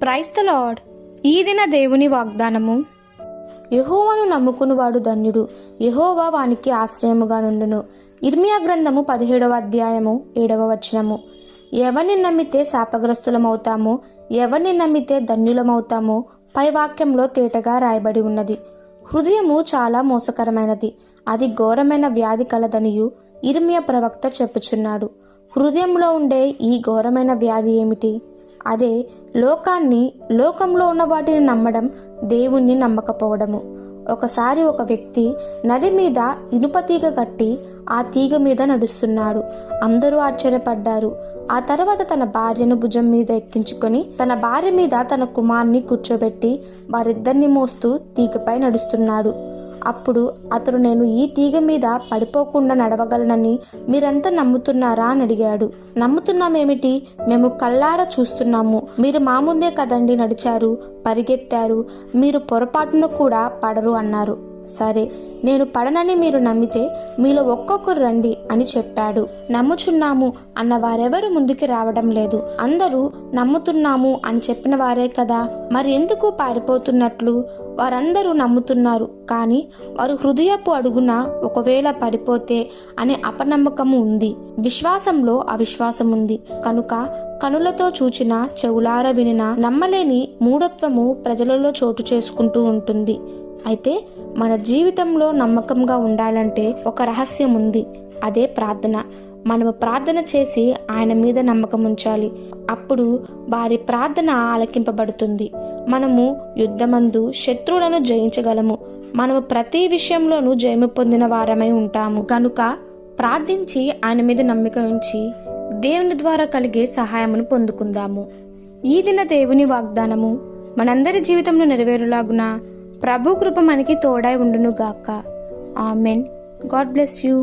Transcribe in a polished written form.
Praise the lord. ఈ దిన దేవుని వాగ్దానము. యెహోవాను నమ్ముకునివాడు ధన్యుడు, యెహోవా వానికి ఆశ్రయముగా నుండును. ఇర్మియా గ్రంథము 17వ అధ్యాయము 7వ వచనము. ఎవరిని నమ్మితే శాపగ్రస్తులమవుతామో, ఎవరిని నమ్మితే ధన్యులమవుతామో పై వాక్యంలో తేటగా రాయబడి ఉన్నది. హృదయము చాలా మోసకరమైనది, అది ఘోరమైన వ్యాధి కలదనియు ఇర్మియా ప్రవక్త చెప్పుచున్నాడు. హృదయంలో ఉండే ఈ ఘోరమైన వ్యాధి ఏమిటి? అదే లోకంలో ఉన్న వాటిని నమ్మడం, దేవుణ్ణి నమ్మకపోవడము. ఒకసారి ఒక వ్యక్తి నది మీద ఇనుప తీగ కట్టి ఆ తీగ మీద నడుస్తున్నాడు. అందరూ ఆశ్చర్యపడ్డారు. ఆ తర్వాత తన భార్యను భుజం మీద ఎక్కించుకొని తన భార్య మీద తన కుమారుని కూర్చోబెట్టి వారిద్దరిని మోస్తూ తీగపై నడుస్తున్నాడు. అప్పుడు అతడు, నేను ఈ తీగ మీద పడిపోకుండా నడవగలనని మీరంతా నమ్ముతున్నారా అని అడిగాడు. నమ్ముతున్నామేమిటి? మేము కళ్ళారా చూస్తున్నాము. మీరు మా ముందే కదండి నడిచారు, పరిగెత్తారు, మీరు పొరపాటున కూడా పడరు అన్నారు. సరే, నేను పడనని మీరు నమ్మితే మీలో ఒక్కొక్కరు రండి అని చెప్పాడు. నమ్ముచున్నాము అన్న వారెవరు ముందుకు రావడం లేదు. అందరూ నమ్ముతున్నాము అని చెప్పిన వారే కదా, మరి ఎందుకు పారిపోతున్నట్లు? వారందరూ నమ్ముతున్నారు, కానీ వారు హృదయపు అడుగున ఒకవేళ పడిపోతే అనే అపనమ్మకము ఉంది. విశ్వాసంలో అవిశ్వాసం ఉంది. కనుక కనులతో చూచిన, చెవులార వినిన నమ్మలేని మూఢత్వము ప్రజలలో చోటు చేసుకుంటూ ఉంటుంది. అయితే మన జీవితంలో నమ్మకంగా ఉండాలంటే ఒక రహస్యం ఉంది. అదే ప్రార్థన. మనము ప్రార్థన చేసి ఆయన మీద నమ్మకం ఉంచాలి. అప్పుడు వారి ప్రార్థన ఆలకింపబడుతుంది. మనము యుద్ధమందు శత్రువులను జయించగలము. మనము ప్రతి విషయంలోనూ జయము పొందిన వారమై ఉంటాము. కనుక ప్రార్థించి ఆయన మీద నమ్మకం ఉంచి దేవుని ద్వారా కలిగే సహాయమును పొందుకుందాము. ఈ దిన దేవుని వాగ్దానము మనందరి జీవితంలో నెరవేరులాగున ప్రభు కృప మనకి తోడై ఉండును గాక. ఆమెన్. God bless you.